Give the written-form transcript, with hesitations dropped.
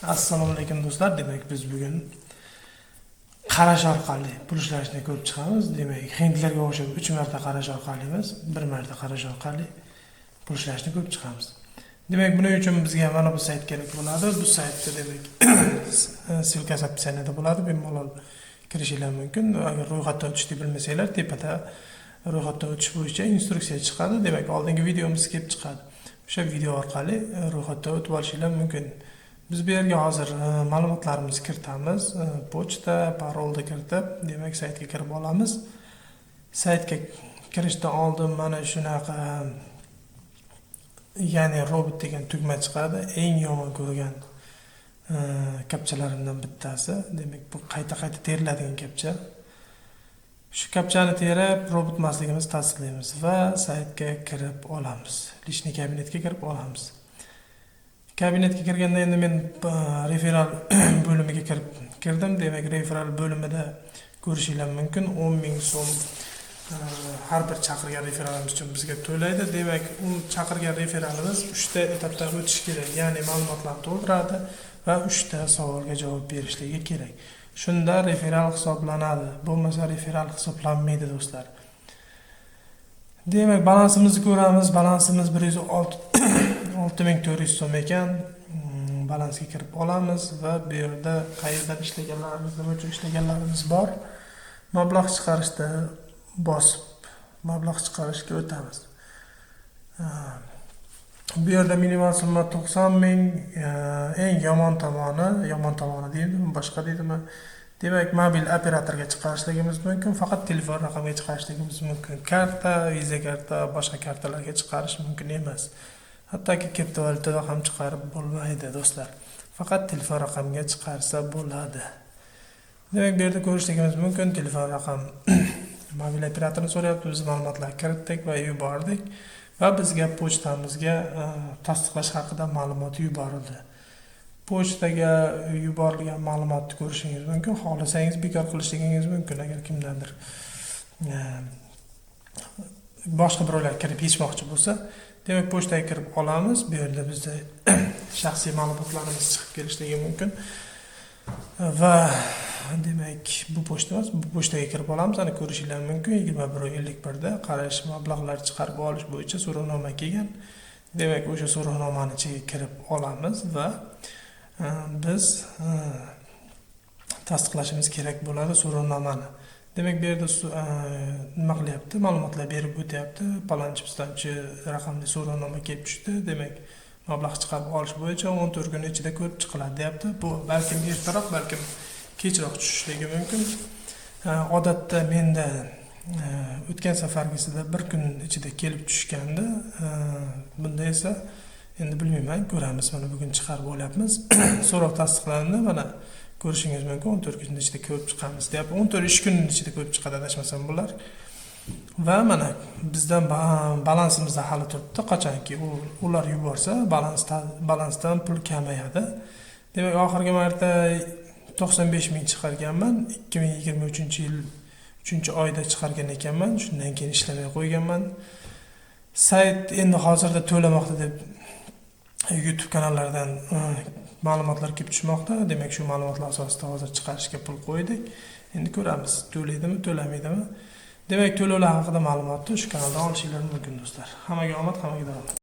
Assalomu alaykum do'stlar. Demak, biz bugun qarash orqali pul ishlashni ko'rib chiqamiz. Demak, hindlarga o'xshab 3 marta qarash orqali emas, 1 marta qarash orqali pul ishlashni ko'rib chiqamiz. Demak, buning uchun bizga mana bu sayt kerak bo'ladi. Bu saytda demak silkasi opsiyasida bo'ladi. Bemalol kirishingiz mumkin. Agar ro'yxatdan o'tishni bilmasanglar, tepada ro'yxatdan o'tish bo'yicha instruksiya chiqadi. Demak, oldingi videomiz kelib chiqadi. O'sha video orqali ro'yxatdan o'tib olishingiz mumkin. Biz bu yerga hozir ma'lumotlarimizni kiritamiz. Pochta, parolni kiritib, demak saytga kirib olamiz. Saytga kirishdan oldin mana shunaqa ya'ni robot degan tugma chiqadi. Eng yomon ko'rgan kapchalarimdan bittasi. Demak, bu qayta teriladigan kapcha. Shu kapchani terib, robot emasligimizni tasdiqlaymiz va saytga kirib olamiz. Lishniy kabinetga kirib olamiz. Kabinetga kirganda endi men referal bo'limiga kirdim. Demak, referal bo'limida ko'rishingiz mumkin. 10,000 so'm har bir chaqirgan referalimiz uchun bizga to'laydi. Demak, u chaqirgan referalimiz 3 ta etapdan o'tishi kerak. Ya'ni ma'lumotlarni to'ldiradi va 3 ta savolga javob berishligi kerak. Shunda referal hisoblanadi. Bo'lmasa referal hisoblanmaydi do'stlar. Demak, balansimizni ko'ramiz. Balansimiz 106,400 so'm ekan. Balansga kirib olamiz va bu yerda qayerdan ishlaganlarimiz, nima uchun ishlaganlarimiz bor. Mablag' chiqarishda bosib mablag' chiqarishga o'tamiz. Bu yerda minimal summa 90,000, eng yomon tomoni deydimi, boshqa deydimi? Demak, mobil operatorga chiqarishligimiz mumkin, faqat telefon raqamiga chiqarishligimiz mumkin. Karta, viza karta, boshqa kartalarga chiqarish mumkin emas. Hattoki kriptovalyutada ham chiqarib bo'lmaydi do'stlar. Faqat telefon raqamiga chiqarsa bo'ladi. Demak, bu yerda ko'rishligimiz mumkin telefon raqam. Mobil operatorni so'rayapti, biz ma'lumotlarni kiritdik va yubordik va bizga pochtamizga tasdiqlash haqida ma'lumot yuborildi. Pochtaga yuborilgan ma'lumotni ko'rishingiz mumkin. Xohlasangiz bekor qilishligingiz mumkin agar kimdandir boshqa birovlar kirib yechmoqchi bo'lsa. Demak, pochtaga kirib olamiz. Bu yerda bizda shaxsiy ma'lumotlarimiz chiqib kelishligi mumkin. Va demak, bu pochta emas, bu pochtaga kirib olamiz. Ana ko'rishingiz mumkin. 21.51 da qarash mablag'lar chiqarib olish bo'yicha so'rovnoma kelgan. Demak, o'sha so'rovnomani ichiga kirib olamiz va biz tasdiqlashimiz kerak bo'ladi so'rovnomani. Demak, bu yerda nima qilyapti? Ma'lumotlar berib o'tyapti. Palonchi raqamli so'rovnoma kelib tushdi. Demak, mablag' chiqarib olish bo'yicha 14 kun ichida ko'rib chiqiladi, deyapti. Bu balkim ertaroq, balkim kechroq tushishligi mumkin. Odatda menda o'tgan safargisida 1 kun ichida kelib tushgandi. Bunda esa endi bilmayman, ko'ramiz. Mana bugun chiqarib olyapmiz. So'roq tasdiqlandi. Mana ko'rishingiz mumkin, 14 kun ichida ko'rib chiqamiz, deyapti. 14 ish kuni ichida ko'rib chiqadi, adashmasam bular. Va mana bizdan balansimizda hali turibdi. Qachonki ular yuborsa, balansdan pul kamayadi. Demak, oxirgi marta 95,000 chiqarganman. 2023-yil 3-oyda chiqargan ekanman. Shundan keyin ishlamay qo'yganman. Sayt endi hozirda to'lamoqda deb YouTube kanallaridan ma'lumotlar kelib tushmoqda. Demak, shu ma'lumotlar asosida hozir chiqarishga pul qo'ydik. Endi ko'ramiz, to'laydimi, to'lamaydimi. Demak, to'lovlar haqida ma'lumotni shu kanaldan olishingiz mumkin do'stlar. Hammaga omad, hammaga davomat.